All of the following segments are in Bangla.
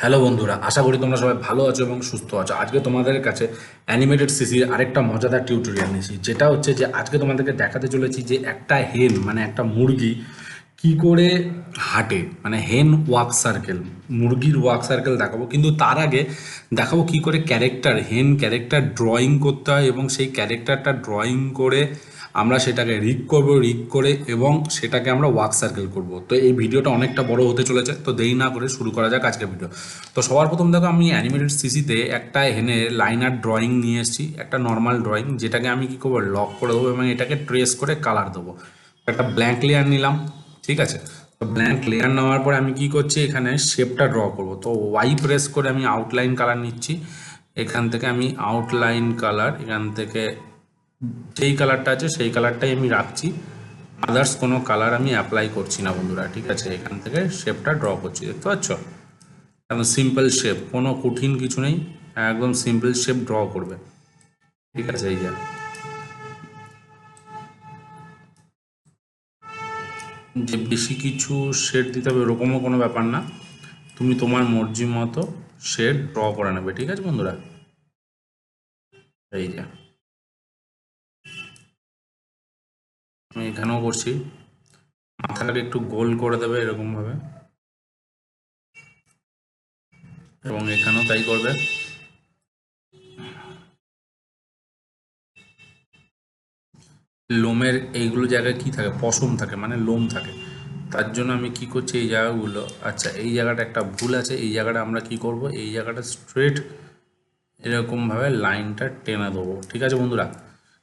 হ্যালো বন্ধুরা, আশা করি তোমরা সবাই ভালো আছো এবং সুস্থ আছো। আজকে তোমাদের কাছে অ্যানিমেটেড সিসির আরেকটা মজাদার টিউটোরিয়াল নিয়েছি, যেটা হচ্ছে যে আজকে তোমাদেরকে দেখাতে চলেছি যে একটা হেন মানে একটা মুরগি কি করে হাঁটে, মানে হেন ওয়াক সার্কেল, মুরগির ওয়াক সার্কেল দেখাবো। কিন্তু তার আগে দেখাবো কি করে ক্যারেক্টার, হেন ক্যারেক্টার ড্রয়িং করতে হয় এবং সেই ক্যারেক্টারটা ড্রয়িং করে আমরা সেটাকে রিগ করব, রিগ করে এবং সেটাকে আমরা ওয়াক সার্কেল করব। তো এই ভিডিওটা অনেকটা বড় হতে চলেছে, তো দেরি না করে শুরু করা যাক আজকের ভিডিও। তো সবার প্রথম দেখো, আমি অ্যানিমেটেড সিসিতে একটা হেনের লাইনার ড্রয়িং নিয়ে এসেছি, একটা নর্মাল ড্রয়িং, যেটাকে আমি কী করবো, লক করে দেবো এবং এটাকে ট্রেস করে কালার দেবো। একটা ব্ল্যাঙ্ক লেয়ার নিলাম, ঠিক আছে। তো ব্ল্যাঙ্ক লেয়ার নেওয়ার পরে আমি কি করছি, এখানে শেপটা ড্র করব। তো ওয়াই প্রেস করে আমি আউটলাইন কালার নিচ্ছি। এখান থেকে আমি আউটলাইন কালার, এখান থেকে যেই কালারটা আছে সেই কালারটাই আমি রাখছি, আদার্স কোনো কালার আমি অ্যাপ্লাই করছি না বন্ধুরা, ঠিক আছে। এখান থেকে শেপটা ড্র করছি, দেখতে পাচ্ছ, একদম সিম্পল শেপ, কোনো কঠিন কিছু নেই, একদম সিম্পল শেপ ড্র করবে, ঠিক আছে। এই যে বেশি কিছু শেড দিতে হবে এরকমও কোনো ব্যাপার না, তুমি তোমার মর্জি মতো শেড ড্র করে নেবে, ঠিক আছে বন্ধুরা। এই যে আমি এখানেও করছি, মাথাটাকে একটু গোল করে দেবে এরকমভাবে, এবং এখানেও তাই করবে। লোমের এইগুলো জায়গায় কি থাকে, পশম থাকে, মানে লোম থাকে, তার জন্য আমি কি করছি এই জায়গাগুলো, আচ্ছা এই জায়গাটা একটা ভুল আছে, এই জায়গাটা আমরা কি করব, এই জায়গাটা স্ট্রেট এরকমভাবে লাইনটা টেনে দেবো, ঠিক আছে বন্ধুরা।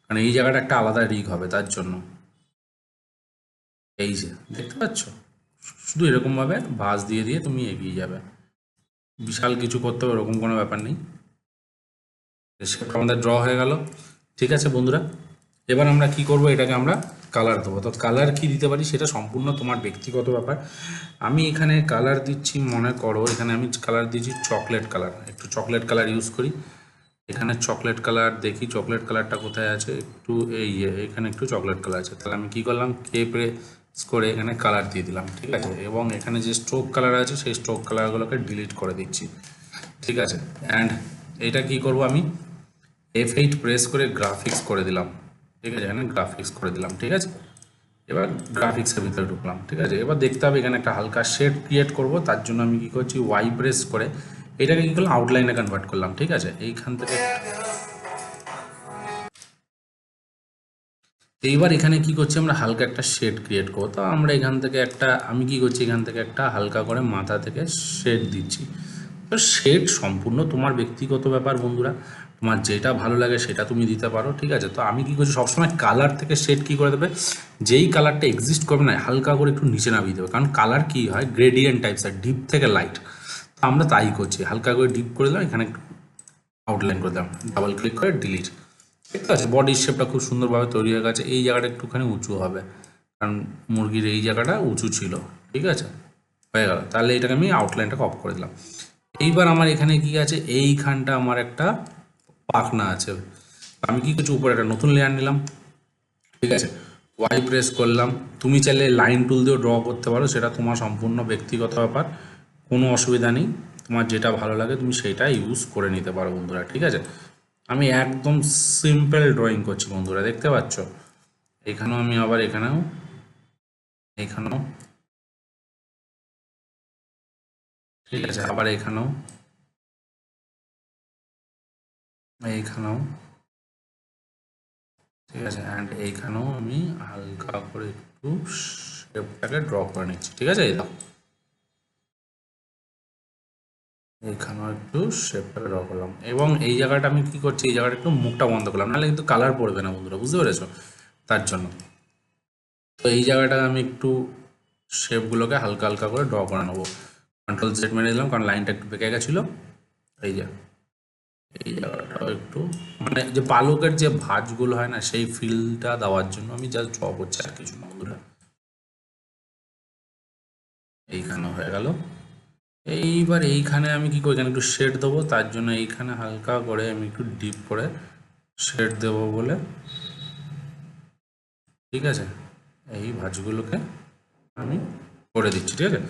কারণ এই জায়গাটা একটা আলাদা রিগ হবে, তার জন্য। এই যে দেখতে পাচ্ছ, শুধু এরকমভাবে ভাঁজ দিয়ে দিয়ে তুমি এগিয়ে যাবে, বিশাল কিছু করতে হবে এরকম কোনো ব্যাপার নেই। সেটা আমাদের ড্র হয়ে গেল, ঠিক আছে বন্ধুরা। এবার আমরা কি করব, এটাকে আমরা কালার দেবো। তো কালার কি দিতে পারি সেটা সম্পূর্ণ তোমার ব্যক্তিগত ব্যাপার। আমি এখানে কালার দিচ্ছি, মনে করো এখানে আমি কালার দিচ্ছি চকলেট কালার, একটু চকলেট কালার ইউজ করি। এখানে চকলেট কালার দেখি, চকলেট কালারটা কোথায় আছে, একটু এই এখানে একটু চকলেট কালার আছে। তাহলে আমি কি করলাম, কে প্রেস করে এখানে কালার দিয়ে দিলাম, ঠিক আছে। এবং এখানে যে স্ট্রোক কালার আছে সেই স্ট্রোক কালারগুলোকে ডিলিট করে দিচ্ছি, ঠিক আছে। অ্যান্ড এটা কি করব, আমি F8 প্রেস করে গ্রাফিক্স করে দিলাম, ঠিক আছে, এখানে গ্রাফিক্স করে দিলাম, ঠিক আছে। এবার গ্রাফিক্সের ভিতরে ঢুকলাম, ঠিক আছে। এবার দেখতে হবে এখানে একটা হালকা শেড ক্রিয়েট করব, তার জন্য আমি কি করছি, ওয়াই প্রেস করে এটাকে কি করলাম, আউটলাইনে কনভার্ট করলাম, ঠিক আছে। এইখান থেকে এইবার এখানে কি করছি, আমরা হালকা একটা শেড ক্রিয়েট করবো। তো আমরা এখান থেকে একটা, আমি কি করছি, এখান থেকে একটা হালকা করে মাথা থেকে শেড দিচ্ছি। তো শেড সম্পূর্ণ তোমার ব্যক্তিগত ব্যাপার বন্ধুরা, তোমার যেটা ভালো লাগে সেটা তুমি দিতে পারো, ঠিক আছে। তো আমি কি করছি, সবসময় কালার থেকে শেড কি করে দেবে, যেই কালারটা এক্সিস্ট করবে না হালকা করে একটু নিচে নামিয়ে দেবে, কারণ কালার কি হয়, গ্রেডিয়েন্ট টাইপস আর ডিপ থেকে লাইট। তো আমরা তাই করছি, হালকা করে ডিপ করে দিলাম, এখানে একটু আউটলাইন করে দিলাম, ডাবল ক্লিক করে ডিলিট, ঠিক আছে। বডির শেপটা খুব সুন্দরভাবে তৈরি হয়ে গেছে। এই জায়গাটা একটুখানি উঁচু হবে, কারণ মুরগির এই জায়গাটা উঁচু ছিল, ঠিক আছে, হয়ে গেল। তাহলে এটাকে আমি আউটলাইনটাকে অফ করে দিলাম। এইবার আমার এখানে কি আছে, এইখানটা আমার একটা পাখনা আছে। আমি কি কিছু উপরে একটা নতুন লেয়ার নিলাম, ঠিক আছে। ওয়াই প্রেস করলাম, তুমি চাইলে লাইন টুল দিয়েও ড্র করতে পারো, সেটা তোমার সম্পূর্ণ ব্যক্তিগত ব্যাপার, কোনো অসুবিধা নেই। তোমার যেটা ভালো লাগে তুমি সেটা ইউজ করে নিতে পারো বন্ধুরা, ঠিক আছে। আমি একদম সিম্পল ড্রয়িং করছি বন্ধুরা, দেখতে পাচ্ছ। এখানেও আমি আবার এখানেও, এখানেও, ঠিক আছে, আবার এখানেও, এইখানেও, ঠিক আছে। অ্যান্ড এইখানেও আমি হালকা করে একটু শেপটাকে ড্র করে নিচ্ছি, ঠিক আছে। এই দাও, এইখানেও একটু শেপটাকে ড্র করলাম, এবং এই জায়গাটা আমি কি করছি, এই জায়গাটা একটু মুখটা বন্ধ করলাম, নাহলে কিন্তু কালার পড়বে না বন্ধুরা, বুঝতে পেরেছো, তার জন্য। তো এই জায়গাটা আমি একটু শেপগুলোকে হালকা হালকা করে ড্র করে নেবো। কন্ট্রোল জেড মেরে দিলাম, কারণ লাইনটা একটু বেঁকে গেছিলো। এই যে এই জায়গাটাও একটু, মানে যে পালকের যে ভাঁজগুলো হয় না, সেই ফিলটা দেওয়ার জন্য আমি জাস্ট ড্র করছি, আর কিছু না বন্ধুরা। এইখানেও হয়ে গেল। এইবার এইখানে আমি কি করি, এখানে একটু শেড দেবো, তার জন্য এইখানে হালকা করে আমি একটু ডিপ করে শেড দেবো বলে, ঠিক আছে। এই ভাঁজগুলোকে আমি করে দিচ্ছি, ঠিক আছে।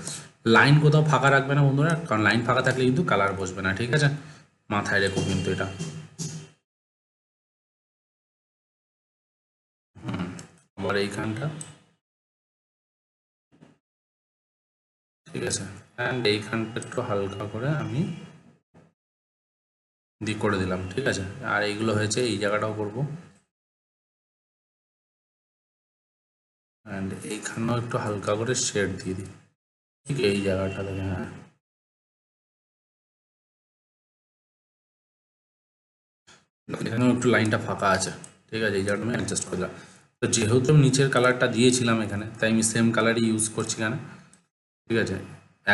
লাইন কোথাও ফাঁকা রাখবে না বন্ধুরা, কারণ লাইন ফাঁকা থাকলে কিন্তু কালার বসবে না, ঠিক আছে, মাথায় রেখো কিন্তু এটা। আবার এইখানটা, ঠিক আছে, অ্যান্ড এইখানটা একটু হালকা করে আমি করে দিলাম, ঠিক আছে। আর এইগুলো হয়েছে, এই জায়গাটাও করবো, অ্যান্ড এইখানেও একটু হালকা করে শেড দিয়ে দিই, ঠিক এই জায়গাটা থেকে। হ্যাঁ, এখানেও একটু লাইনটা ফাঁকা আছে, ঠিক আছে, এই জায়গাটা আমি অ্যাডজাস্ট করে দিলাম। তো যেহেতু আমি নিচের কালারটা দিয়েছিলাম এখানে, তাই আমি সেম কালারই ইউজ করছি এখানে, ঠিক আছে,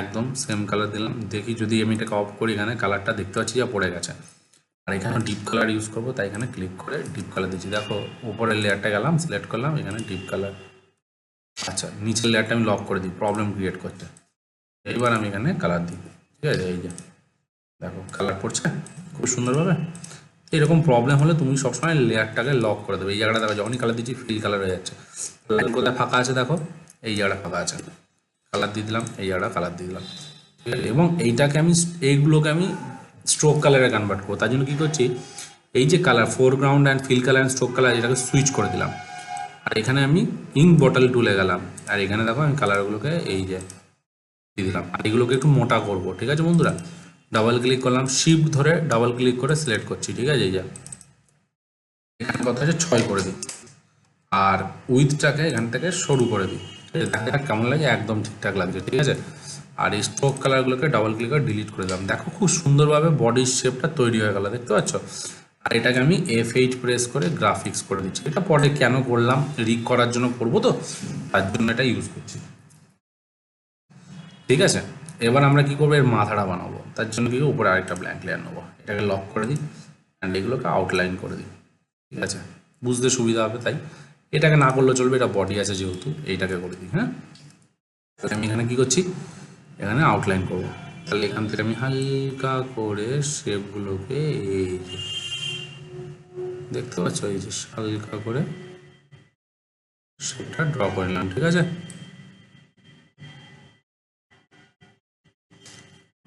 একদম সেম কালার দিলাম। দেখি যদি আমি এটাকে অফ করি, এখানে কালারটা দেখতে পাচ্ছি যা পড়ে গেছে। আর এখানে ডিপ কালার ইউজ করবো, তাই এখানে ক্লিক করে ডিপ কালার দিচ্ছি। দেখো উপরের লেয়ারটা গেলাম, সিলেক্ট করলাম, এখানে ডিপ কালার। আচ্ছা, নিচের লেয়ারটা আমি লক করে দিই, প্রবলেম ক্রিয়েট করছে। এইবার আমি এখানে কালার দিই, ঠিক আছে, এই যে দেখো কালার পড়ছে খুব সুন্দরভাবে। এরকম প্রবলেম হলে তুমি সবসময় লেয়ারটাকে লক করে দেবে। এই জায়গাটা দেখো, যখনই কালার দিচ্ছি ফিল কালার হয়ে যাচ্ছে। লাইন কোথায় ফাঁকা আছে দেখো, এই জায়গাটা ফাঁকা আছে, কালার দিয়ে দিলাম, এই জায়গাটা কালার দিয়ে দিলাম, ঠিক আছে। এবং এইটাকে আমি, এইগুলোকে আমি স্ট্রোক কালারে কনভার্ট করবো। তার জন্য কী করছি, এই যে colour foreground and fill colour and stroke colour, এটাকে সুইচ করে দিলাম। আর এখানে আমি ইঙ্ক বটল টুলে গেলাম, আর এখানে দেখো আমি কালারগুলোকে এই যে দিয়ে দিলাম। আর এগুলোকে একটু মোটা করবো, ঠিক আছে বন্ধুরা। ডাবল ক্লিক করলাম, শিফট ধরে ডাবল ক্লিক করে সিলেক্ট করছি, ঠিক আছে, এই যে এখানে কথা হচ্ছে 6 করে দিই। আর উইথটাকে এখান থেকে সরু করে দিই, ঠিক আছে, দেখা কেমন লাগে, একদম ঠিকঠাক লাগছে, ঠিক আছে। আর এই স্ট্রোক কালারগুলোকে ডাবল ক্লিক করে ডিলিট করে দিলাম। দেখো খুব সুন্দরভাবে বডির শেপটা তৈরি হয়ে গেল, দেখতে পাচ্ছ। আর এটাকে আমি F8 প্রেস করে গ্রাফিক্স করে দিচ্ছি। এটা পরে কেন করলাম, রিক করার জন্য করবো, তো তার জন্য এটা ইউজ করছি, ঠিক আছে। এবার আমরা কি করবো, এর মাথাটা বানাবো। তার জন্য কি উপরে আরেকটা ব্ল্যাঙ্ক লেয়ার নেবো, এটাকে লক করে দিই, অ্যান্ড এগুলোকে আউটলাইন করে দিই, ঠিক আছে, বুঝতে সুবিধা হবে। তাই এটাকে না করলেও চলবে, এটা বডি আছে যেহেতু, এইটাকে করে দিই। হ্যাঁ, আমি এখানে কি করছি, এখানে আউটলাইন করবো। তাহলে এখান থেকে আমি হালকা করে শেপগুলোকে এই যে দেখতে পাচ্ছ, এই যে হালকা করে শেপটা ড্র করে নিলাম, ঠিক আছে।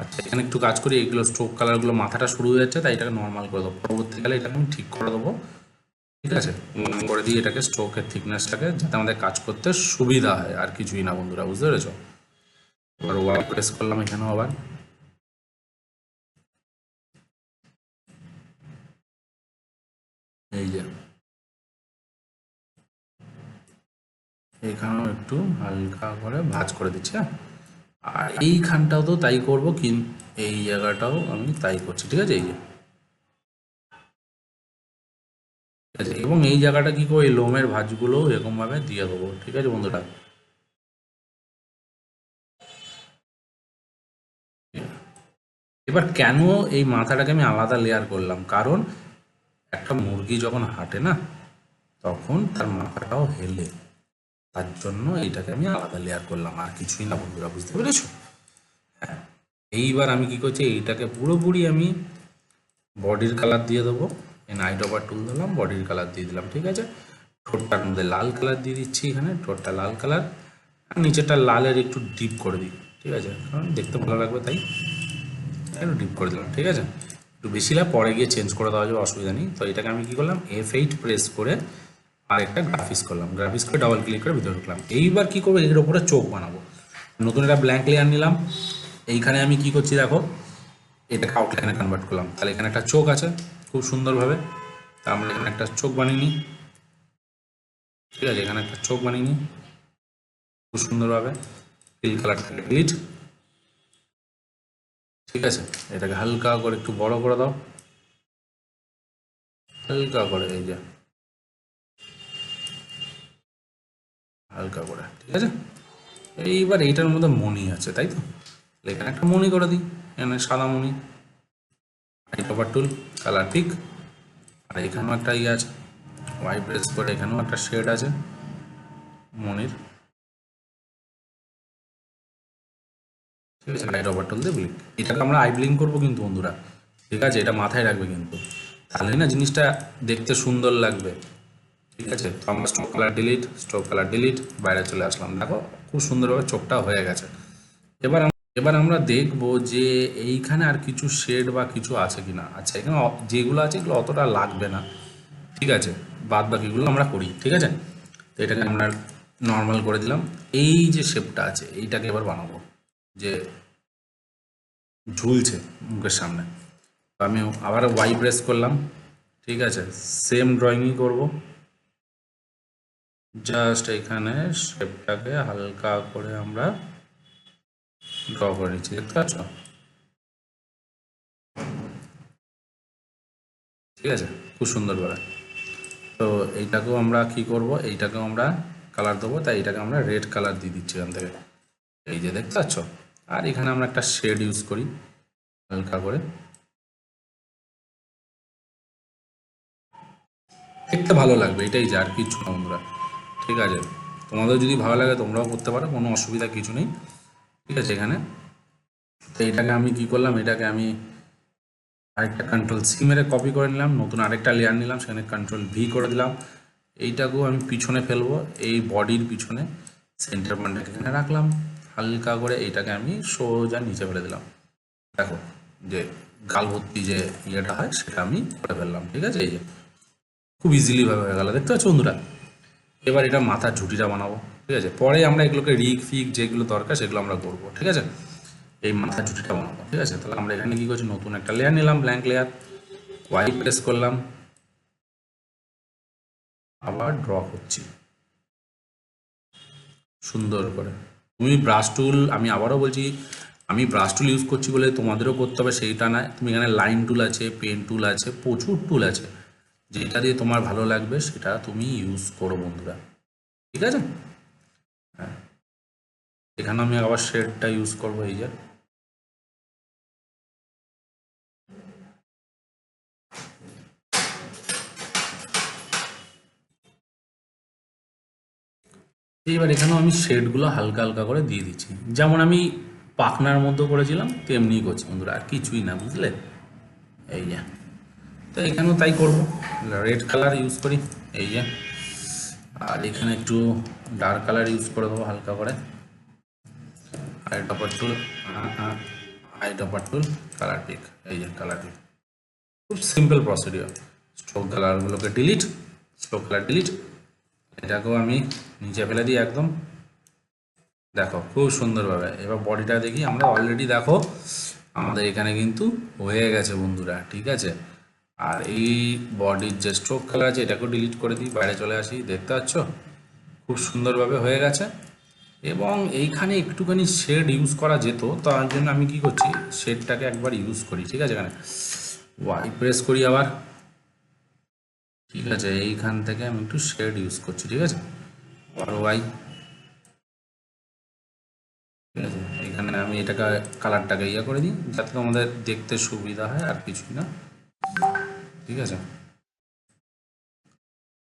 আচ্ছা, এখানে একটু কাজ করি, এইগুলো স্ট্রোক কালারগুলো মাথাটা শুরু হয়ে যাচ্ছে, তাই এটাকে নর্মাল করে দেবো। পরবর্তীকালে এটাকে আমি ঠিক করে দেবো, ঠিক আছে, করে দিই এটাকে স্ট্রোকের থিকনেসটাকে, যাতে আমাদের কাজ করতে সুবিধা হয়, আর কিছুই না বন্ধুরা, বুঝতে পেরেছো। এবার ওয়াল প্রেস করলাম এখানেও আবার, এই যে এখানেও একটু হালকা করে ভাঁজ করে দিচ্ছি। হ্যাঁ, আর এইখানটাও তো তাই করবো, কিন্তু এই জায়গাটাও আমি তাই করছি, ঠিক আছে, এই যে ঠিক আছে। এবং এই জায়গাটা কি করবো, এই লোমের ভাঁজগুলো এরকম ভাবে দিয়ে দেবো, ঠিক আছে বন্ধুরা। এবার কেন এই মাথাটাকে আমি আলাদা লেয়ার করলাম, কারণ একটা মুরগি যখন হাঁটে না, তখন তার মাথাটাও হেলে, তার জন্য এইটাকে আমি আলাদা লেয়ার করলাম, আর কিছুই না বন্ধুরা, বুঝতে পেরেছো। হ্যাঁ, এইবার আমি কি করছি, এইটাকে পুরোপুরি আমি বডির কালার দিয়ে দেবো। নাইট ওভার টুল দিলাম, বডির কালার দিয়ে দিলাম, ঠিক আছে। ঠোঁটটার মধ্যে লাল কালার দিয়ে দিচ্ছি, এখানে ঠোঁটটা লাল কালার, আর নিচেটা লালের একটু ডিপ করে দিই, ঠিক আছে, কারণ দেখতে ভালো লাগবে, তাই একটু ডিপ করে দিলাম, ঠিক আছে। একটু বেশি লাভ পরে গিয়ে চেঞ্জ করে দেওয়া যাবে, অসুবিধা নেই। তো এটাকে আমি কি করলাম, F8 প্রেস করে আর একটা গ্রাফিক্স করলাম, গ্রাফিক্স করে ডাবল ক্লিক করে ভিতরে ঢুকলাম। এইবার কি করবো, এর উপরে চোখ বানাবো। নতুন একটা ব্ল্যাঙ্ক লেয়ার নিলাম, এইখানে আমি কি করছি দেখো, এটাকে আউটলাইনে কনভার্ট করলাম। তাহলে এখানে একটা চোখ আছে খুব সুন্দরভাবে, তা আমরা এখানে একটা চোখ বানিয়ে নিই, ঠিক আছে, এখানে একটা চোখ বানিয়ে নিই খুব সুন্দরভাবে। ফিল কালারটা ডিলিট, ঠিক আছে। এটাকে হালকা করে একটু বড় করে দাও, হালকা করে, এই যে হালকা করে, ঠিক আছে। এইবার এইটার মধ্যে মণি আছে, তাই তো, এখানে একটা মণি করে দিই, এখানে সাদা মণি, আইকভার টুল, কালার পিক, আর এখানেও একটা ইয়ে আছে, ওয়াই প্রেস করে এখানেও একটা শেড আছে মণির, ঠিক আছে। লাইট ওভার টুল দিয়ে ব্লিঙ্ক, এটাকে আমরা আই ব্লিঙ্ক করবো কিন্তু বন্ধুরা, ঠিক আছে, এটা মাথায় রাখবে কিন্তু, তাহলে না জিনিসটা দেখতে সুন্দর লাগবে, ঠিক আছে। তো আমরা stroke colour delete, stroke colour delete, বাইরে চলে আসলাম, দেখো খুব সুন্দরভাবে চোখটা হয়ে গেছে। এবার আমরা দেখব যে এইখানে আর কিছু শেড বা কিছু আছে কিনা। আচ্ছা, এখানে যেগুলো আছে এগুলো অতটা লাগবে না, ঠিক আছে, বাদ বাকিগুলো আমরা করি, ঠিক আছে। তো এটাকে আমরা নর্মাল করে দিলাম। এই যে শেপটা আছে এইটাকে এবার বানাবো, যে ঝুলছে মুখের সামনে। তো আমি আবার ওয়াই প্রেস করলাম, ঠিক আছে, সেম ড্রয়িংই করব। জাস্ট এখানে শেপটাকে হালকা করে আমরা ড্র করে নিচ্ছি, দেখতে পাচ্ছ, ঠিক আছে, খুব সুন্দরভাবে। তো এইটাকেও আমরা কি করব, এইটাকেও আমরা কালার দেবো, তাই এটাকে আমরা রেড কালার দিয়ে দিচ্ছি এখান থেকে, এই যে দেখতে পাচ্ছ। আর এখানে আমরা একটা শেড ইউজ করি হালকা করে, দেখতে ভালো লাগবে, এটাই যে, আর কিছু না বন্ধুরা, ঠিক আছে। তোমাদের যদি ভালো লাগে তোমরাও করতে পারো, কোনো অসুবিধা কিছু নেই, ঠিক আছে। এখানে তো এটাকে আমি কি করলাম, এটাকে আমি আরেকটা কন্ট্রোল সি মেরে কপি করে নিলাম, নতুন আরেকটা লেয়ার নিলাম, সেখানে কন্ট্রোল ভি করে দিলাম। এইটাকেও আমি পিছনে ফেলবো, এই বডির পিছনে সেন্টার পয়েন্টটাকে এখানে রাখলাম হালকা করে, এইটাকে আমি সোজা নিচে ফেলে দিলাম। দেখো যে গাল ভর্তি যে ইয়েটা হয় সেটা আমি করে ফেললাম, ঠিক আছে। এই যে খুব ইজিলি ভাবে হয়ে গেল, দেখতে পাচ্ছ বন্ধুরা। এবার এটা মাথার ঝুঁটিটা বানাবো, ঠিক আছে। পরে আমরা এগুলোকে রিগ ফিগ যেগুলো দরকার সেগুলো আমরা করবো, ঠিক আছে। এই মাথার ঝুঁটিটা বানাবো, ঠিক আছে। তাহলে আমরা এখানে কি করছি, নতুন একটা লেয়ার নিলাম, ব্ল্যাঙ্ক লেয়ার, ওয়াই প্রেস করলাম, আবার ড্র করছি সুন্দর করে। তুমি ব্রাশ টুল, আমি আবারও বলছি, আমি ব্রাশ টুল ইউজ করছি বলে তোমাদেরও করতে হবে সেইটা না। তুমি এখানে লাইন টুল আছে, পেন টুল আছে, প্রচুর টুল আছে, যেটা দিয়ে তোমার ভালো লাগবে সেটা তুমি ইউজ করো বন্ধুরা, ঠিক আছে। হ্যাঁ, এখানে আমি আবার শেডটা ইউজ করবো, এই যে এইবার এখানেও আমি শেডগুলো হালকা হালকা করে দিয়ে দিচ্ছি, যেমন আমি পাখনার মধ্যে করেছিলাম তেমনি করছি বন্ধুরা, আর কিছুই না, বুঝলে। এই যে, তো এখানেও তাই করবো, রেড কালার ইউজ করি, এই যে। আর এখানে একটু ডার্ক কালার ইউজ করে দেবো হালকা করে, eye dropper tool, eye dropper tool, colour pick, এই যে কালার পিক, খুব সিম্পল প্রসিডিওর। স্ট্রোক কালারগুলোকে ডিলিট, স্ট্রোক কালার ডিলিট, এটাকেও আমি নিচে ফেলে দিই একদম, দেখো খুব সুন্দরভাবে। এবার বডিটা দেখি আমরা, অলরেডি দেখো আমাদের এখানে কিন্তু হয়ে গেছে বন্ধুরা, ঠিক আছে। আর এই বডির যে স্ট্রোক কালার আছে এটাকেও ডিলিট করে দিই, বাইরে চলে আসি, দেখতে পাচ্ছ খুব সুন্দরভাবে হয়ে গেছে। এবং এইখানে একটুখানি শেড ইউজ করা যেত, তার জন্য আমি কি করছি, শেডটাকে একবার ইউজ করি, ঠিক আছে। এখানে ওয়াই প্রেস করি আবার, ঠিক আছে, এইখান থেকে আমি একটু শেড ইউজ করছি, ঠিক আছে, আর ওয়াই, ঠিক আছে। এখানে আমি এটাকে কালারটাকে ইয়ে করে দিই যাতে তোমাদের দেখতে সুবিধা হয়, আর কিছুই না, ঠিক আছে।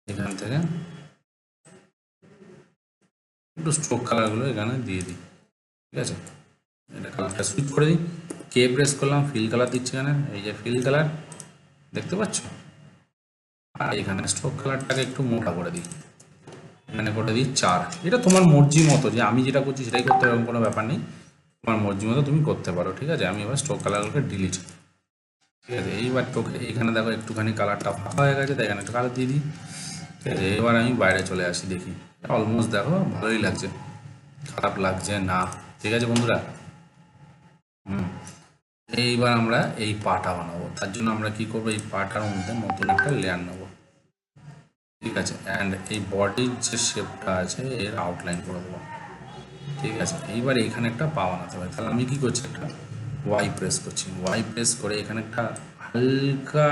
এখান থেকে একটু স্ট্রোক কালারগুলো এখানে দিয়ে দিই, ঠিক আছে। এটা কালারটা সুইচ করে দিই, কে প্রেস করলাম, ফিল কালার দিচ্ছি এখানে, এই যে ফিল কালার, দেখতে পাচ্ছ। আর এখানে স্ট্রোক কালারটাকে একটু মোটা করে দিই, এখানে করে দিই 4। এটা তোমার মর্জি মতো, যে আমি যেটা করছি সেটাই করতে হবে এরকম কোনো ব্যাপার নেই, তোমার মর্জি মতো তুমি করতে পারো, ঠিক আছে। আমি এবার স্ট্রোক কালারগুলোকে ডিলিট, ঠিক আছে। এইবার তোকে এখানে দেখো একটুখানি কালারটা ফাঁকা হয়ে গেছে, তাই এখানে একটা কালার দিয়ে দিই, ঠিক আছে। এবার আমি বাইরে চলে আসি, দেখি অলমোস্ট দেখো ভালোই লাগছে, খারাপ লাগছে না, ঠিক আছে বন্ধুরা। এইবার আমরা এই পাটা বানাবো, তার জন্য আমরা কি করবো, এই পাটার মধ্যে নতুন একটা লেয়ার নেবো, ঠিক আছে। অ্যান্ড এই বডির যে শেপটা আছে এর আউটলাইন করে দেবো, ঠিক আছে। এইবার এখানে একটা পা বানাতে হবে, তাহলে আমি কি করছি, একটা ওয়াই প্রেস করছি, ওয়াই প্রেস করে এখানে একটা হালকা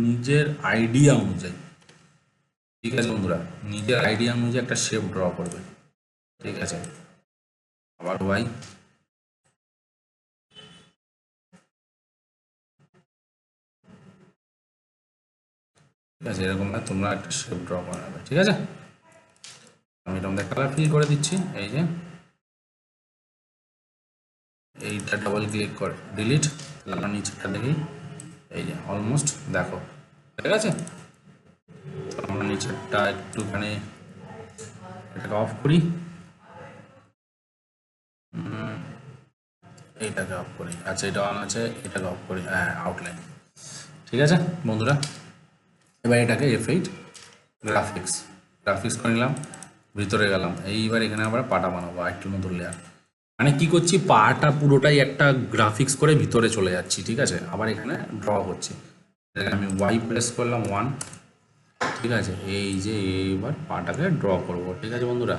নিজের আইডিয়া অনুযায়ী, ঠিক আছে বন্ধুরা, নিজের আইডিয়া অনুযায়ী একটা শেপ ড্র করবে, ঠিক আছে। আবার ওয়াই, ঠিক আছে, এরকম তোমরা একটা শেপ ড্র করে নেবে, ঠিক আছে। আমি এটা আমাদের কালার ফিল করে দিচ্ছি, এই যে এইটা ডাবল ক্লিক করে ডিলিট, আমরা নিচেটা দেখি, এই যে অলমোস্ট দেখো ঠিক আছে। তো আমরা নিচেরটা একটুখানি এটাকে অফ করি, এইটাকে অফ করি। আচ্ছা এটা অন আছে, এটাকে অফ করি। হ্যাঁ আউটলাইন। ঠিক আছে বন্ধুরা, এবার এটাকে F8 গ্রাফিক্স গ্রাফিক্স করে নিলাম, ভিতরে গেলাম। এইবার এখানে আবার পাটা বানাবো আরেকটু নতুন লেয়ার। মানে কি করছি, পাটা পুরোটাই একটা গ্রাফিক্স করে ভিতরে চলে যাচ্ছি। ঠিক আছে, আবার এখানে ড্র করছি। আমি ওয়াই প্রেস করলাম 1। ঠিক আছে, এই যে এইবার পাটাকে ড্র করব। ঠিক আছে বন্ধুরা,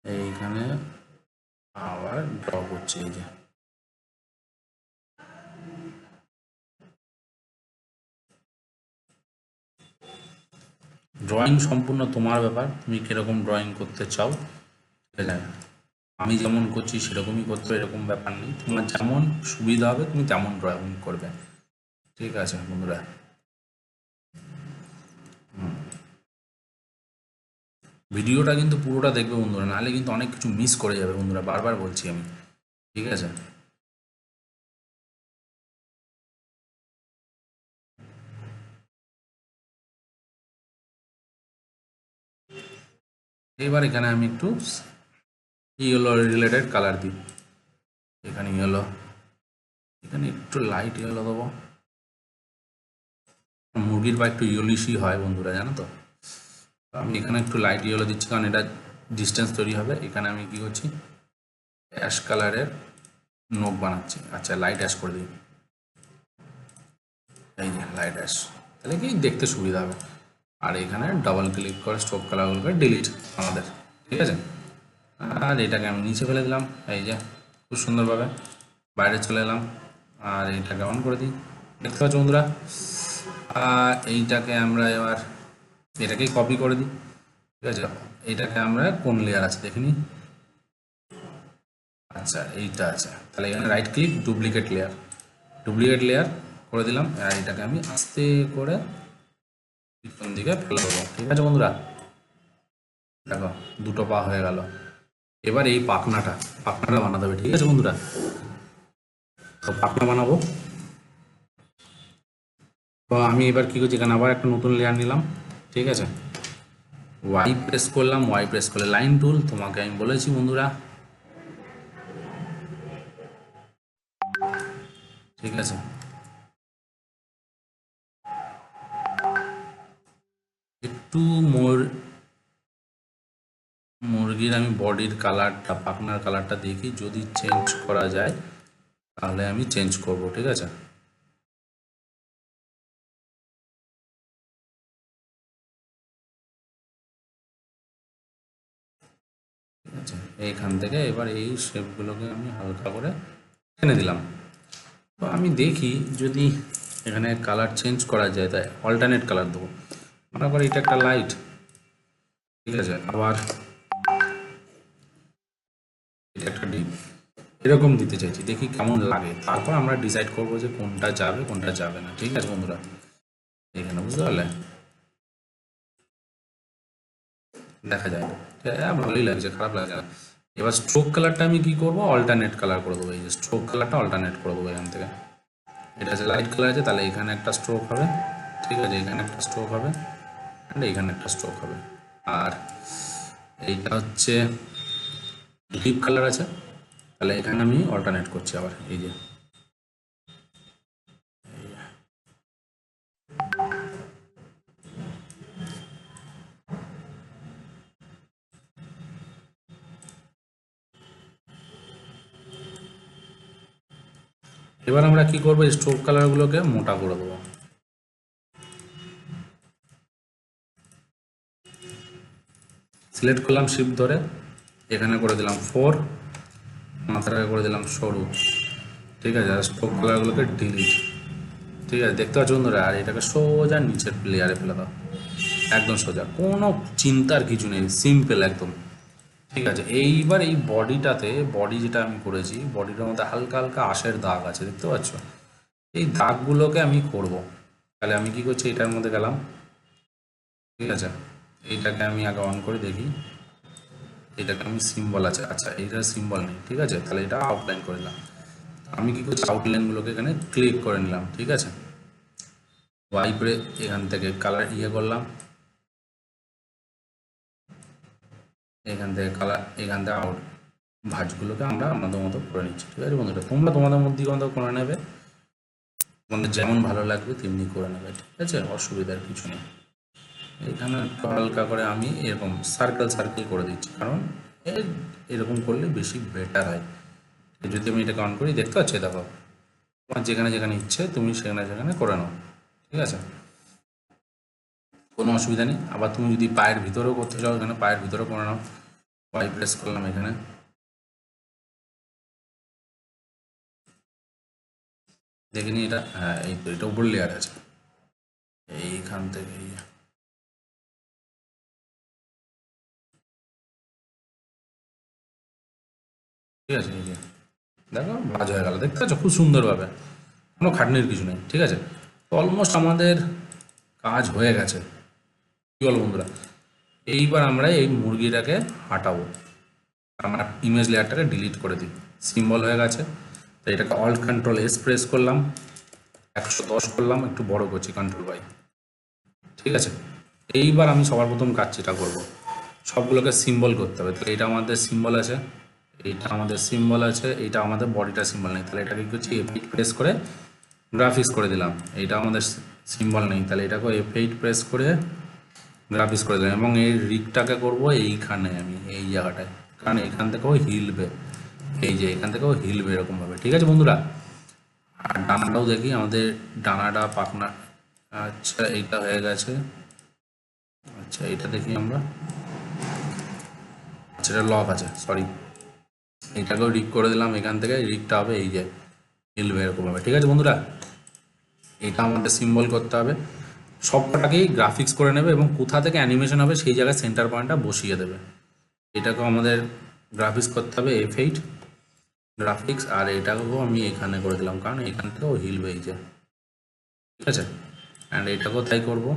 এইখানে আবার ড্র করছি। এই যে ড্রয়িং সম্পূর্ণ তোমার ব্যাপার, তুমি কিরকম ড্রয়িং করতে চাও। ঠিক আছে, আমি যেমন করছি সেরকমই করতে হবে, এরকম ব্যাপার নেই। তোমার যেমন সুবিধা হবে তুমি তেমন ড্রয়িং করবে। ঠিক আছে বন্ধুরা, ভিডিওটা কিন্তু পুরোটা দেখবে বন্ধুরা, নাহলে কিন্তু অনেক কিছু মিস করে যাবে বন্ধুরা, বারবার বলছি আমি। ঠিক আছে, এবার এখানে আমি একটু ইয়েলো রিলেটেড কালার দিই। এখানে ইয়েলো, এখানে একটু লাইট ইয়েলো দেবো। মুরগির পা একটু ইয়েলিশই হয় বন্ধুরা, জানো তো। আমি এখানে একটু লাইট ইয়েলো দিচ্ছি কারণ এটা ডিস্টেন্স তৈরি হবে। এখানে আমি কি করছি, অ্যাশ কালারের নোক বানাচ্ছি। আচ্ছা লাইট অ্যাশ করে দিই, এই যে লাইট অ্যাশ, তাহলে কি দেখতে সুবিধা হবে। আর এখানে ডাবল ক্লিক করে স্ট্রোক কালারগুলোকে ডিলিট আমাদের। ঠিক আছে, আর এটাকে আমি নিচে ফেলে দিলাম। এই যে খুব সুন্দরভাবে বাইরে চলে এলাম। আর এইটাকে অন করে দিই, দেখতে পাচ্ছ বন্ধুরা। আর এইটাকে আমরা এবার এটাকেই কপি করে দিই। ঠিক আছে, এইটাকে আমরা কোন লেয়ার আছে দেখে নিই। আচ্ছা এইটা আছে, তাহলে এখানে রাইট ক্লিক ডুপ্লিকেট লেয়ার করে দিলাম। আর এটাকে আমি আস্তে করে পিছন দিকে ফেলে দেবো। ঠিক আছে বন্ধুরা, দেখো দুটো পা হয়ে গেল। এবার এই পাখনাটা বানাতে হবে। ঠিক আছে বন্ধুরা, তো পাখনা বানাবো। তো আমি এবার কী করছি, এখানে আবার একটা নতুন লেয়ার নিলাম। ঠিক আছে, ওয়াই প্রেস করলাম, ওয়াই প্রেস করলে লাইন টুল, তোমাকে আমি বলেছি বন্ধুরা। ঠিক আছে, একটু মুরগির আমি বডির কালারটা, পাখনার কালারটা দেখি, যদি চেঞ্জ করা যায় তাহলে আমি চেঞ্জ করব। ঠিক আছে, ঠিক আছে, এইখান থেকে এবার এই শেপগুলোকে আমি হালকা করে টেনে দিলাম। তো আমি দেখি যদি এখানে কালার চেঞ্জ করা যায়, তাই অল্টারনেট কালার দেবো। মনে করি এটা একটা লাইট। ঠিক আছে, আবার এটা একটা ডিপ, এরকম দিতে চাইছি, দেখি কেমন লাগে। তারপর আমরা ডিসাইড করবো যে কোনটা যাবে কোনটা যাবে না। ঠিক আছে বন্ধুরা, এখানে বুঝতে পারলে, দেখা যায়। হ্যাঁ ভালোই লাগছে, খারাপ লাগছে না। এবার স্ট্রোক কালারটা আমি কি করব, অল্টারনেট কালার করে দেবো। এই যে স্ট্রোক কালারটা অল্টারনেট করে দেবো এখান থেকে। এটা যে লাইট কালার আছে, তাহলে এখানে একটা স্ট্রোক হবে। ঠিক আছে, এখানে একটা স্ট্রোক হবে, অ্যান্ড এইখানে একটা স্ট্রোক হবে। আর এইটা হচ্ছে ডিপ কালার আছে, তাহলে এখানে আমি অল্টারনেট করছি আবার। এই যে এবার আমরা কি করবো, স্ট্রোক কালারগুলোকে মোটা করে দেবো। সিলেক্ট করলাম শিফট ধরে, এখানে করে দিলাম 4, মাথাটাকে করে দিলাম সরু। ঠিক আছে, আর স্ট্রোক কালারগুলোকে ডিলিট। ঠিক আছে, দেখতে পাচ্ছ বন্ধুরা। আর এটাকে সোজা নিচের লেয়ারে ফেলে দাও, একদম সোজা, কোনো চিন্তার কিছু নেই, সিম্পল একদম। ঠিক আছে, এইবার এই বডিটাতে, বডি যেটা আমি করেছি, বডিটার মধ্যে হালকা হালকা আঁশের দাগ আছে, দেখতে পাচ্ছ। এই দাগগুলোকে আমি করব। তাহলে আমি কি করছি, এটার মধ্যে গেলাম। ঠিক আছে, এইটাকে আমি আগে অন করে দেখি। এটাকে আমি সিম্বল আছে, আচ্ছা এইটার সিম্বল নেই। ঠিক আছে, তাহলে এটা আউটলাইন করে দিলাম। আমি কি করছি, আউটলাইনগুলোকে এখানে ক্লিক করে নিলাম। ঠিক আছে, ওয়াইপে এখান থেকে কালার করলাম, এখান থেকে কালার, এখান থেকে আউট, ভাঁজগুলোকে আমরা আমাদের মতো করে নিচ্ছি। ঠিক আছে বন্ধুরা, তোমরা তোমাদের মধ্যে মতো করে নেবে, তোমাদের যেমন ভালো লাগবে তেমনি করে নেবে। ঠিক আছে, অসুবিধার কিছু নেই। এখানে একটু হালকা করে আমি এরকম সার্কেল সার্কেল করে দিচ্ছি, কারণ এরকম করলে বেশি বেটার হয়। যদি আমি এটাকে অন করি, দেখতে পাচ্ছি দেখো, তোমার যেখানে যেখানে ইচ্ছে তুমি সেখানে সেখানে করে নাও। ঠিক আছে, কোনো অসুবিধা নেই। আবার তুমি যদি পায়ের ভিতরেও করতে চাও, এখানে পায়ের ভিতরেও করে নাও। পাই প্রেস করলাম এখানে, দেখে নিই এটা, হ্যাঁ এই তো, এটা উপর লেয়ার আছে, এইখান থেকে ঠিক আছে। এই যে দেখো ভাজ হয়ে গেল, দেখতে পাচ্ছ খুব সুন্দরভাবে, কোনো খাটনির কিছু নেই। ঠিক আছে, তো অলমোস্ট আমাদের কাজ হয়ে গেছে। কি বলো বন্ধুরা, এইবার আমরা এই মুরগিটাকে হাঁটাবো। আমরা ইমেজ লেয়ারটাকে ডিলিট করে দিই, সিম্বল হয়ে গেছে। তো এটাকে অল্ট কন্ট্রোল এস প্রেস করলাম, 110 করলাম, একটু বড় করছি কন্ট্রোল বাই। ঠিক আছে, এইবার আমি সবার প্রথম কাজটা করব, সবগুলোকে সিম্বল করতে হবে। তো এটা আমাদের সিম্বল আছে, এইটা আমাদের সিম্বল আছে, এইটা আমাদের বডিটা সিম্বল নেই, তাহলে এটাকে কি করছি, F8 প্রেস করে গ্রাফিক্স করে দিলাম। এইটা আমাদের সিম্বল নেই, তাহলে এটাকে F8 প্রেস করে গ্রাফিক্স করে দিলাম। এবং এই রিগটাকে করব এইখানে, আমি এই জায়গাটায়, কারণ এখান থেকেও হিলবে, এই যে এখান থেকেও হিলবে এরকমভাবে। ঠিক আছে বন্ধুরা, আর ডানাটাও দেখি, আমাদের ডানাটা পাখনা, আচ্ছা এইটা হয়ে গেছে। আচ্ছা এটা দেখি আমরা, আচ্ছা এটা লক আছে, সরি, এইটাকেও রিগ করে দিলাম। এখান থেকে রিগটা হবে এই যে হিলবে এরকমভাবে। ঠিক আছে বন্ধুরা, এটা আমাদের সিম্বল করতে হবে। সবকটাকেই গ্রাফিক্স করে নেবে এবং কোথা থেকে অ্যানিমেশন হবে সেই জায়গায় সেন্টার পয়েন্টটা বসিয়ে দেবে। এটাকেও আমাদের গ্রাফিক্স করতে হবে, F8 গ্রাফিক্স, আর এটাকেও আমি এখানে করে দিলাম, কারণ এখান থেকেও হিলবে এই যে। ঠিক আছে, অ্যান্ড এটাকেও তাই করবো,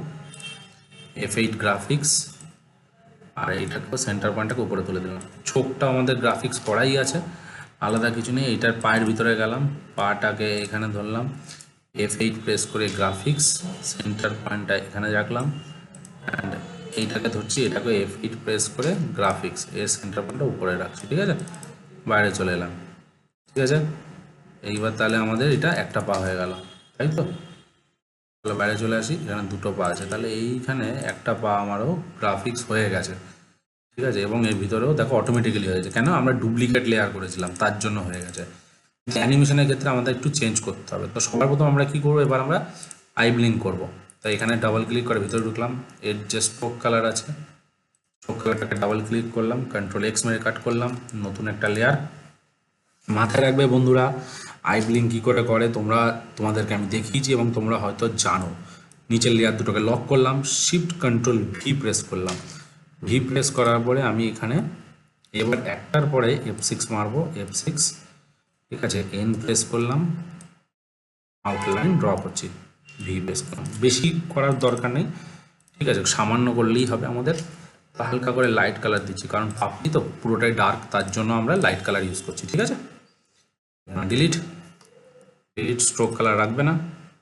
F8 গ্রাফিক্স, আর এইটাকেও সেন্টার পয়েন্টটাকে উপরে তুলে দিলাম। চোখটা আমাদের গ্রাফিক্স করাই আছে, আলাদা কিছু নেই। এইটার পায়ের ভিতরে গেলাম, পাটাকে এখানে ধরলাম, F8 প্রেস করে গ্রাফিক্স, সেন্টার পয়েন্টটা এখানে রাখলাম, অ্যান্ড এইটাকে ধরছি, এটাকে F8 প্রেস করে গ্রাফিক্স, এর সেন্টার পয়েন্টটা উপরে রাখছি। ঠিক আছে, বাইরে চলে এলাম। ঠিক আছে, এইবার তাহলে আমাদের এটা একটা পা হয়ে গেল, তাই তো। তাহলে বাইরে চলে আসি, এখানে দুটো পা আছে, তাহলে এইখানে একটা পা আমারও গ্রাফিক্স হয়ে গেছে। ঠিক আছে, এবং এর ভিতরেও দেখো অটোমেটিক্যালি হয়েছে, কেন আমরা ডুপ্লিকেট লেয়ার করেছিলাম তার জন্য হয়ে গেছে। অ্যানিমেশনের ক্ষেত্রে আমাদের একটু চেঞ্জ করতে হবে। তো সবার প্রথম আমরা কি করবো, এবার আমরা আই ব্লিঙ্ক করবো। তো এখানে ডাবল ক্লিক করে ভিতরে ঢুকলাম, এর যে স্ট্রোক কালার আছে, স্ট্রোক কালারটাকে ডাবল ক্লিক করলাম, কন্ট্রোল এক্স মেরে কাট করলাম, নতুন একটা লেয়ার। মাথায় রাখবে বন্ধুরা, আই ব্লিঙ্ক কী করে করে তোমরা, তোমাদেরকে আমি দেখিয়েছি এবং তোমরা হয়তো জানো। নিচের লেয়ার দুটোকে লক করলাম, শিফট কন্ট্রোল ভি প্রেস করলাম, ভি প্রেস করার পরে আমি এখানে এবার একটার পরে F6 মারবো, F6। ঠিক আছে, এন প্রেস করলাম, আউটলাইন ড্র করছি, ভি প্রেস করলাম, বেশি করার দরকার নেই। ঠিক আছে, সামান্য করলেই হবে আমাদের। হালকা করে লাইট কালার দিচ্ছি, কারণ পাপড়ি তো পুরোটাই ডার্ক, তার জন্য আমরা লাইট কালার ইউজ করছি। ঠিক আছে, ডিলিট, ডিলিট স্ট্রোক কালার রাখবে না,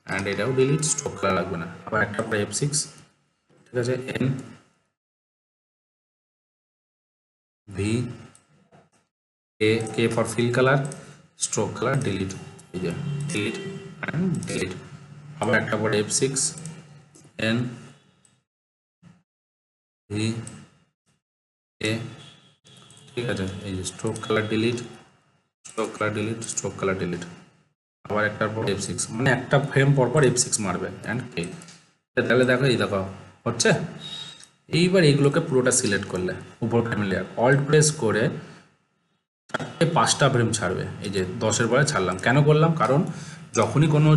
অ্যান্ড এটাও ডিলিট স্ট্রোক কালার রাখবে না। আবার একটা পরে F6। ঠিক আছে, N V A, K for fill colour, stroke colour delete, এই যে ডিলিট অ্যান্ড ডিলিট। আবার একটা পরে F6, এন ভি এ, ঠিক আছে, এই যে stroke colour delete, stroke colour delete, stroke colour delete. আবার একটার পর F6, মানে একটা ফ্রেম পর পর F6 মারবে, অ্যান্ড কে। তাহলে দেখো, এই দেখো হচ্ছে। এইবার এইগুলোকে পুরোটা সিলেক্ট করলে উপর ফ্রেম লেয়ার, অল্ট প্রেস করে 5টা ফ্রেম ছাড়বে। এই যে 10-এর পরে ছাড়লাম, কেন করলাম, কারণ যখনই কোনো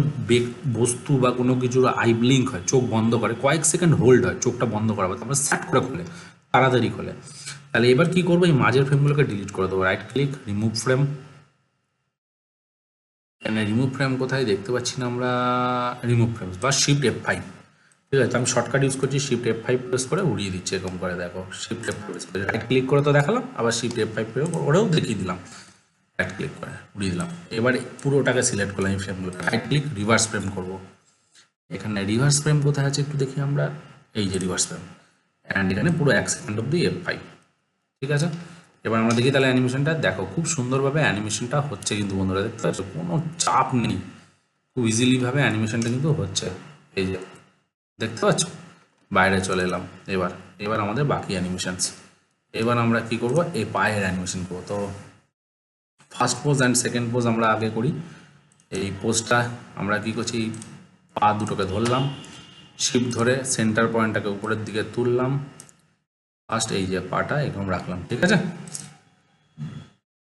বস্তু বা কোনো কিছুর আই ব্লিঙ্ক হয়, চোখ বন্ধ করে, কয়েক সেকেন্ড হোল্ড হয়, চোখটা বন্ধ করা হবে, তারপর সেট করে খোলে, তাড়াতাড়ি খোলে। তাহলে এবার কি করবো, এই মাঝের ফ্রেমগুলোকে ডিলিট করে দেবো, রাইট ক্লিক, রিমুভ ফ্রেম। এখানে রিমুভ ফ্রেম কোথায় দেখতে পাচ্ছি না আমরা, রিমুভ ফ্রেম বা শিফট F5। ঠিক আছে, আমি শর্টকাট ইউজ করছি, শিফট F5 প্রেস করে উড়িয়ে দিচ্ছি, এরকম করে দেখো, শিফট F5 প্রেস করে রাইট ক্লিক করে তো দেখালাম, আবার শিফট F5 ওরেও দেখিয়ে দিলাম, রাইট ক্লিক করে উড়িয়ে দিলাম। এবার পুরোটাকে সিলেক্ট করলাম এই ফ্রেমগুলো, রাইট ক্লিক, রিভার্স ফ্রেম করব। এখানে রিভার্স ফ্রেম কোথায় আছে একটু দেখি আমরা, এই যে রিভার্স ফ্রেম, অ্যান্ড এখানে পুরো 1 সেকেন্ড অব্দি F5। ঠিক আছে, এবার আমরা দেখি তাহলে অ্যানিমেশনটা, দেখো খুব সুন্দরভাবে অ্যানিমেশনটা হচ্ছে কিন্তু বন্ধুরা, দেখতে পাচ্ছ কোনো চাপ নেই, খুব ইজিলিভাবে অ্যানিমেশনটা কিন্তু হচ্ছে। এই যে দেখতে পাচ্ছ, বাইরে চলে এলাম। এবার এবার আমাদের বাকি অ্যানিমেশনস, এবার আমরা কি করব, এই পায়ের অ্যানিমেশন করবো। তো first pose and second pose আমরা আগে করি। এই পোজটা আমরা কি করছি, পা দুটোকে ধরলাম, শিপ ধরে সেন্টার পয়েন্টটাকে উপরের দিকে তুললাম, ফার্স্ট এই যে পাটা এরকম রাখলাম, ঠিক আছে।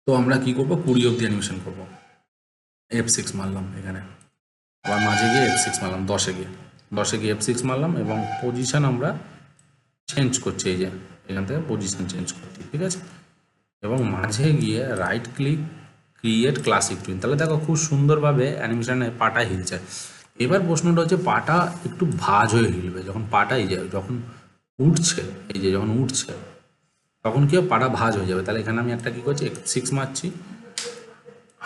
তো আমরা কি করব, 20 অব্দি অ্যানিমেশন করব। F6 মারলাম এখানে, আবার মাঝে গিয়ে F6 মারলাম, 10-এ গিয়ে F6 মারলাম, এবং পজিশন আমরা চেঞ্জ করছি, এই যে এখান থেকে পজিশন চেঞ্জ করছি, ঠিক আছে। এবং মাঝে গিয়ে right click, create classic tween, তাহলে দেখো খুব সুন্দরভাবে অ্যানিমেশনে পাটা হিলছে। এবার প্রশ্নটা হচ্ছে পাটা একটু ভাঁজ হয়ে হিলবে যখন পাটা, এই যে যখন উঠছে, এই যে যখন উঠছে তখন কি হবে, পাটা ভাঁজ হয়ে যাবে। তাহলে এখানে আমি একটা কি করছি, F6 মারছি,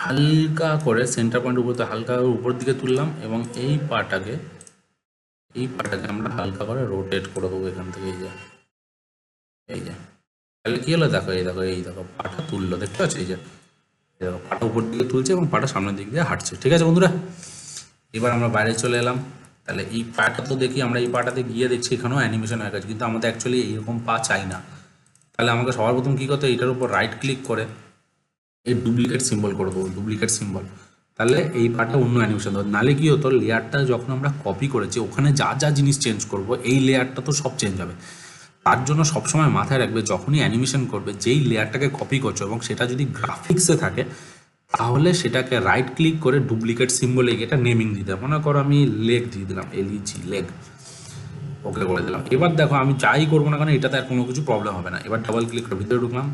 হালকা করে সেন্টার পয়েন্ট উপর হালকা উপর দিকে তুললাম, এবং এই পাটাকে আমরা হালকা করে রোটেট করে দেবো এখান থেকে, এই যে তাহলে কি হলো, দেখো এই দেখো পাটা তুললো, দেখতে পাচ্ছ, এই যে দেখো পাটা উপর দিকে তুলছে এবং পাটা সামনের দিক দিয়ে হাঁটছে, ঠিক আছে বন্ধুরা। এবার আমরা বাইরে চলে এলাম, তাহলে এই পাটা তো দেখি, আমরা এই পাটাতে গিয়ে দেখছি এখানেও অ্যানিমেশন হয়ে গেছে, কিন্তু আমাদের অ্যাকচুয়ালি এইরকম পা চাই না। তাহলে আমাকে সবার প্রথম কী করতে, এইটার উপর রাইট ক্লিক করে এই ডুপ্লিকেট সিম্বল করে দেবো, ডুপ্লিকেট সিম্বল। তাহলে এই পার্টটা অন্য অ্যানিমেশন দেবো, নাহলে কি হতো, লেয়ারটা যখন আমরা কপি করেছি ওখানে যা যা জিনিস চেঞ্জ করব এই লেয়ারটা তো সব চেঞ্জ হবে। তার জন্য সবসময় মাথায় রাখবে, যখনই অ্যানিমেশন করবে যেই লেয়ারটাকে কপি করছো এবং সেটা যদি গ্রাফিক্সে থাকে, তাহলে সেটাকে রাইট ক্লিক করে ডুপ্লিকেট সিম্বলে এটা নেমিং দিতে, মনে করো আমি লেগ দিয়ে দিলাম, LEG লেগ, ওকে করে দিলাম। এবার দেখো আমি যাই করবো না কেন এটাতে আর কোনো কিছু প্রবলেম হবে না। এবার ডাবল ক্লিক করে ভিতরে ঢুকলাম,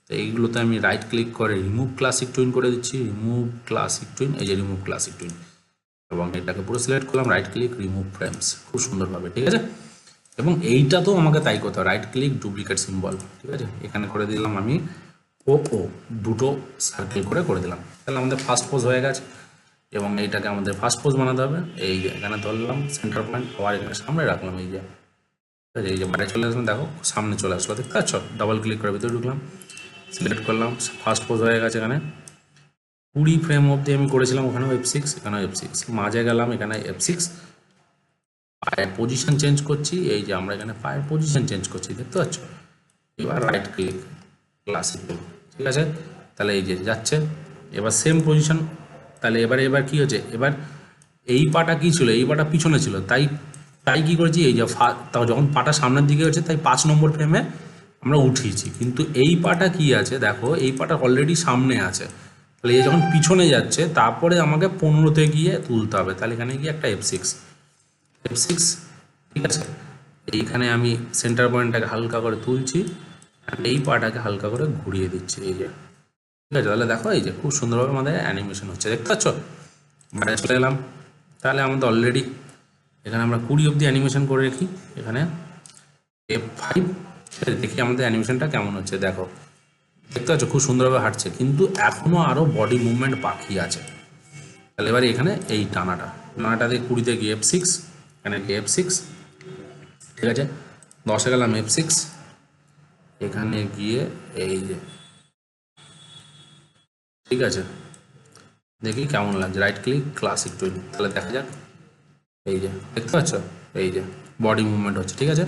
তো এইগুলোতে আমি রাইট ক্লিক করে রিমুভ ক্লাসিক টুইন করে দিচ্ছি, রিমুভ ক্লাসিক টুইন, এই যে রিমুভ ক্লাসিক টুইন, এবং এটাকে পুরো সিলেক্ট করলাম, রাইট ক্লিক রিমুভ ফ্রেমস, খুব সুন্দরভাবে, ঠিক আছে। এবং এইটা তো আমাকে তাই করতে হবে, রাইট ক্লিক ডুপ্লিকেট সিম্বল, ঠিক আছে, এখানে করে দিলাম আমি ও দুটো সার্কেল করে দিলাম। তাহলে আমাদের ফার্স্ট পোজ হয়ে গেছে, এবং এইটাকে আমাদের ফার্স্ট পোজ বানাতে হবে। এই যে এখানে ধরলাম সেন্টার পয়েন্ট, আবার এখানে সামনে রাখলাম, এই যে বাইরে চলে আসলাম, দেখো সামনে চলে আসলো, দেখতে পাচ্ছ, ডাবল ক্লিক করে ভিতরে ঢুকলাম, সিলেক্ট করলাম, ফার্স্ট পোজ হয়ে গেছে। এখানে 20 ফ্রেম অবধি আমি করেছিলাম, ওখানেও F6, এখানেও F6, মাঝে গেলাম, এখানে F6, পায়ের পজিশন চেঞ্জ করছি, এই যে আমরা এখানে পায়ের পজিশন চেঞ্জ করছি, দেখতে পাচ্ছ। এবার রাইট ক্লিক ক্লাসিক, ঠিক আছে, তাহলে এই যে যাচ্ছে, এবার সেম পজিশন। তাহলে এবার কি হচ্ছে, এবার এই পাটা কি ছিল, এই পাটা পিছনে ছিল, তাই তাই কি করেছি, এই যে তাও যখন পাটা সামনের দিকে হচ্ছে তাই 5 নম্বর ফ্রেমে আমরা উঠিয়েছি, কিন্তু এই পাটা কি আছে দেখো, এই পাটা অলরেডি সামনে আছে, তাহলে এই যখন পিছনে যাচ্ছে তারপরে আমাকে 15-তে গিয়ে তুলতে হবে। তাহলে এখানে গিয়ে একটা F6, ঠিক আছে, এইখানে আমি সেন্টার পয়েন্টটাকে হালকা করে তুলছি, আর এই পাটাকে হালকা করে ঘুরিয়ে দিচ্ছি, এই যে, ঠিক আছে। তাহলে দেখো এই যে খুব সুন্দরভাবে আমাদের অ্যানিমেশন হচ্ছে, দেখতে পাচ্ছ। বাইরে চলে এলাম, তাহলে আমাদের অলরেডি এখানে আমরা 20 অব্দি অ্যানিমেশন করে রাখি, এখানে F5, দেখি আমাদের অ্যানিমেশনটা কেমন হচ্ছে, দেখো দেখতে পাচ্ছ খুব সুন্দরভাবে হাঁটছে, কিন্তু এখনও আরও বডি মুভমেন্ট বাকি আছে। তাহলে এবারে এখানে এই টানাটা দিয়ে 20-তে গিয়ে F6, এখানে গিয়ে F6, ঠিক আছে, 10-এ গেলাম F6, এখানে গিয়ে এই যে, ঠিক আছে, দেখি কেমন লাগছে, রাইট ক্লিক ক্লাসিক টুইন, তাহলে দেখা যাক, এই যে দেখতে পাচ্ছ, এই যে বডি মুভমেন্ট হচ্ছে, ঠিক আছে।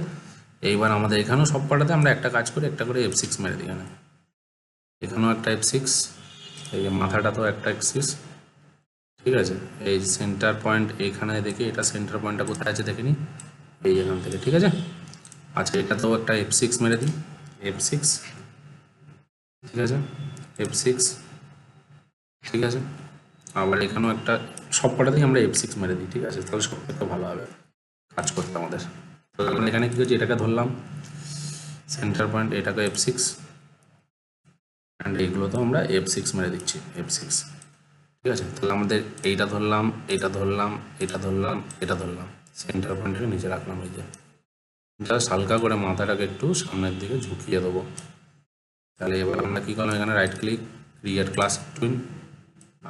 এইবার আমাদের এখানেও সব পাটাতে আমরা একটা কাজ করে একটা করে F6 মেরে দিই, এখানেও একটা F6, এই যে মাথাটা তো একটা F6, ঠিক আছে। এই সেন্টার পয়েন্ট এখানে দেখি, এটা সেন্টার পয়েন্টটা কোথায় আছে দেখে নিই, এই এখান থেকে, ঠিক আছে। আচ্ছা এটাতেও একটা F6 মেরে দিই, F6, ঠিক আছে, F6, ঠিক আছে, আবার এখানেও একটা, সব কটাতেই আমরা F6 মেরে দিই, ঠিক আছে, তাহলে সব থেকে ভালো হবে কাজ করতে আমাদের। তো এখানে কী হচ্ছে, এটাকে ধরলাম সেন্টার পয়েন্ট, এটাকে F6, অ্যান্ড এইগুলোতেও আমরা F6 মেরে দিচ্ছি, F6, ঠিক আছে। তাহলে আমাদের এইটা ধরলাম, এটা ধরলাম, এটা ধরলাম, এটা ধরলাম, সেন্টার পয়েন্টটাকে নিচে রাখলাম, এই যে জাস্ট হালকা করে মাথাটাকে একটু সামনের দিকে ঝুঁকিয়ে দেবো। তাহলে এবার আমরা কী করলাম, এখানে right click create classic tween,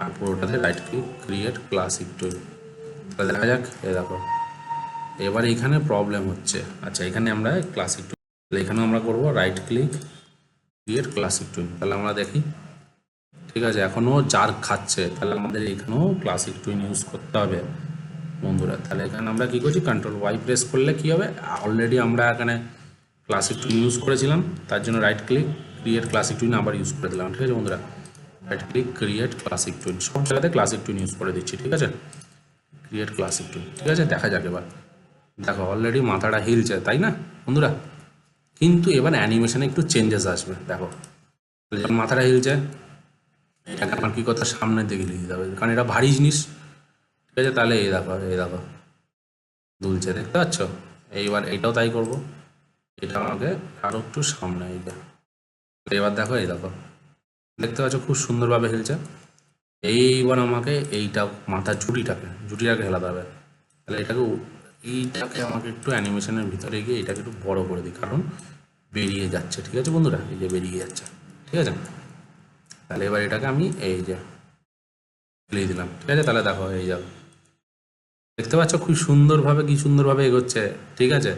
আর পুরোটাতে right click create classic tween, তাহলে দেখা যাক, দেখো এবার এইখানে প্রবলেম হচ্ছে। আচ্ছা এখানে আমরা ক্লাসিক টুইন, এখানেও আমরা করবো right click create classic tween, তাহলে আমরা দেখি। ঠিক আছে, এখনও জার খাচ্ছে, তাহলে আমাদের এখানেও ক্লাসিক টুইন ইউজ করতে হবে বন্ধুরা। তাহলে এখানে আমরা কী করছি, কন্ট্রোল ওয়াই প্রেস করলে কী হবে, অলরেডি আমরা এখানে ক্লাসিক টুইন ইউজ করেছিলাম, তার জন্য right click create classic twin আবার ইউজ করে দিলাম। ঠিক আছে বন্ধুরা, right click create classic twin, সব জায়গাতে ক্লাসিক টুইন ইউজ করে দিচ্ছি। ঠিক আছে, ক্রিয়েট ক্লাসিক টুইন। ঠিক আছে, দেখা যাক এবার। দেখো অলরেডি মাথাটা হিলছে, তাই না বন্ধুরা? কিন্তু এবার অ্যানিমেশনে একটু চেঞ্জেস আসবে। দেখো যখন মাথাটা হিলছে, এটাকে আমার কী করতে, সামনের দিকে নিয়ে দিতে হবে, কারণ এটা ভারী জিনিস। ঠিক আছে, তাহলে এই দেখো দুলছে, দেখতে পাচ্ছ? এইবার এটাও তাই করব, এটা আমাকে আরও একটু সামনে এইটা। এবার দেখো, এই দেখো দেখতে পাচ্ছ খুব সুন্দরভাবে হিলছে। এইবার আমাকে এইটা মাথার ঝুঁটিটাকে হেলাতে হবে। তাহলে এইটাকে আমাকে একটু অ্যানিমেশনের ভিতরে গিয়ে এটাকে একটু বড় করে দিই, কারণ বেরিয়ে যাচ্ছে। ঠিক আছে বন্ধুরা, এই যে বেরিয়ে যাচ্ছে। ঠিক আছে, তাহলে এবার এটাকে আমি এই যে ফেলিয়ে দিলাম। ঠিক আছে, তাহলে দেখো এই যাও, দেখতে পাচ্ছ খুব সুন্দরভাবে কি সুন্দরভাবে এগোচ্ছে। ঠিক আছে,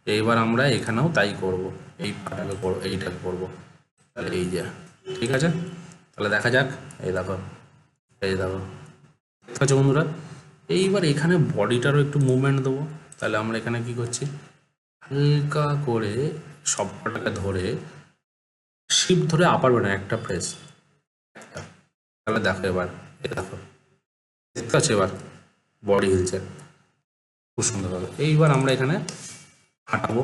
এইবার আমরা এখানেও তাই করব, এই পাটাকে করবো, এইটাকে করবো। তাহলে এই যে, ঠিক আছে, তাহলে দেখা যাক। এই দেখো দেখতে পাচ্ছ বন্ধুরা। এইবার এখানে বডিটারও একটু মুভমেন্ট দেবো। তাহলে আমরা এখানে কি করছি, হালকা করে সবকটাকে ধরে শিপ ধরে আপার বাটন একটা প্রেস। তাহলে দেখো এবার, দেখো দেখতে পাচ্ছ এবার বডি হিলছে খুব সুন্দরভাবে। এইবার আমরা এখানে হাঁটাবো।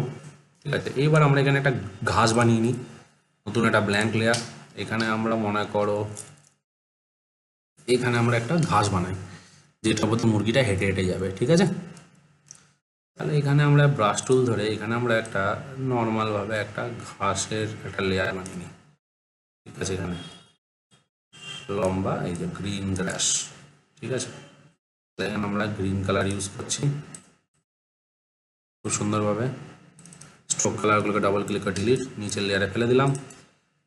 ঠিক আছে, এইবার আমরা এখানে একটা ঘাস বানিয়ে নিই, নতুন একটা ব্ল্যাঙ্ক লেয়ার। এখানে আমরা মনে করো এখানে আমরা একটা ঘাস বানাই, যেটা বলতে মুরগিটা হেঁটে হেঁটে যাবে। ঠিক আছে, তাহলে এখানে আমরা ব্রাশ টুল ধরে এখানে আমরা একটা নর্মালভাবে একটা ঘাসের একটা লেয়ার বানিয়ে নিই। ঠিক আছে, এখানে লম্বা এই যে গ্রিন গ্রাস। ঠিক আছে, এখানে আমরা গ্রিন কালার ইউজ করছি খুব সুন্দরভাবে। স্ট্রোক কালারগুলোকে ডাবল ক্লিক করে ডিলিট, নিচের লেয়ারে ফেলে দিলাম।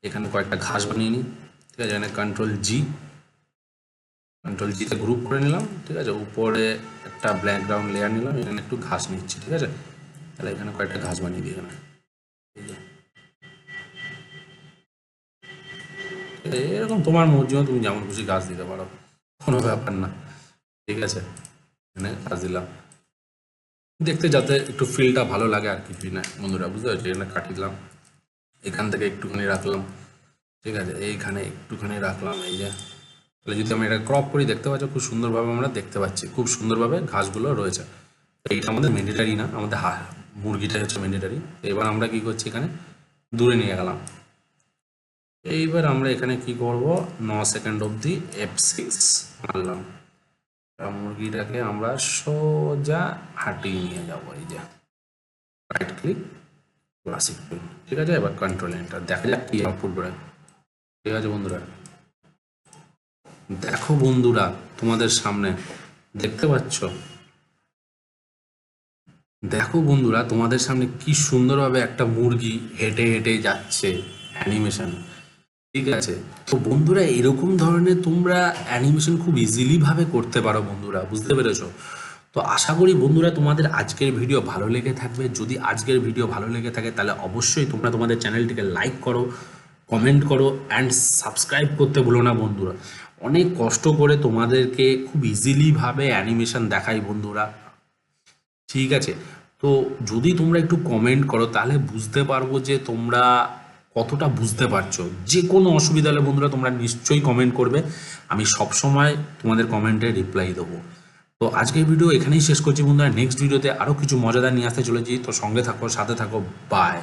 এখানে কয়েকটা ঘাস বানিয়ে নিই। ঠিক আছে, এখানে কন্ট্রোল জিতে গ্রুপ করে নিলাম। ঠিক আছে, উপরে একটা ব্যাকগ্রাউন্ড লেয়ার নিলাম, এখানে একটু ঘাস নিচ্ছি। ঠিক আছে, তাহলে এখানে কয়েকটা ঘাস বানিয়ে দিই এখানে। এরকম তোমার মর্জি মতো তুমি যেমন খুশি গাছ দিতে পারো, কোনো ব্যাপার না। ঠিক আছে, এখানে গাছ দিলাম দেখতে যাতে একটু ফিলটা ভালো লাগে আর কিছুই না বন্ধুরা, বুঝতে পারছি। এখানে কাটিয়ে দিলাম, এখান থেকে একটুখানি রাখলাম। ঠিক আছে, এইখানে একটুখানি রাখলাম, এই যে। তাহলে যদি আমি এটা ক্রপ করি, দেখতে পাচ্ছ খুব সুন্দরভাবে আমরা দেখতে পাচ্ছি, খুব সুন্দরভাবে ঘাসগুলো রয়েছে। এইটা আমাদের ম্যান্ডেটারি না, আমাদের মুরগিটা হচ্ছে ম্যান্ডেটারি। এবার আমরা কি করছি, এখানে দূরে নিয়ে গেলাম। এইবার আমরা এখানে কি করব, 9 সেকেন্ড অবধি F6 মারলাম, মুরগিটাকে আমরা সোজা হাঁটিয়ে নিয়ে যাবো। এই যে রাইট ক্লিক ক্লাসিক টুইন। ঠিক আছে, এবার কন্ট্রোল এন্টার, দেখা যাক কি আউটপুট বেরোয়। ঠিক আছে বন্ধুরা, দেখো বন্ধুরা তোমাদের সামনে দেখতে পাচ্ছ, দেখো বন্ধুরা তোমাদের সামনে কি সুন্দরভাবে একটা মুরগি হেঁটে হেঁটে যাচ্ছে অ্যানিমেশন। ঠিক আছে, তো বন্ধুরা এরকম ধরনের তোমরা অ্যানিমেশন খুব ইজিলি ভাবে করতে পারো বন্ধুরা, বুঝতে পেরেছো? তো আশা করি বন্ধুরা তোমাদের আজকের ভিডিও ভালো লেগে থাকবে। যদি আজকের ভিডিও ভালো লেগে থাকে তাহলে অবশ্যই তোমরা তোমাদের চ্যানেলটিকে লাইক করো, কমেন্ট করো অ্যান্ড সাবস্ক্রাইব করতে ভুলো না বন্ধুরা। অনেক কষ্ট করে তোমাদেরকে খুব ইজিলি ভাবে অ্যানিমেশন দেখাই বন্ধুরা। ঠিক আছে, তো যদি তোমরা একটু কমেন্ট করো তাহলে বুঝতে পারবো যে তোমরা কতটা বুঝতে পারছো। যে কোনো অসুবিধা হলে বন্ধুরা তোমরা নিশ্চয়ই কমেন্ট করবে, আমি সবসময় তোমাদের কমেন্টে রিপ্লাই দেবো। তো আজকের ভিডিও এখানেই শেষ করছি বন্ধুরা। নেক্সট ভিডিওতে আরও কিছু মজাদার নিয়ে আসতে চলেছি, তো সঙ্গে থাকো, সাথে থাকো, বাই।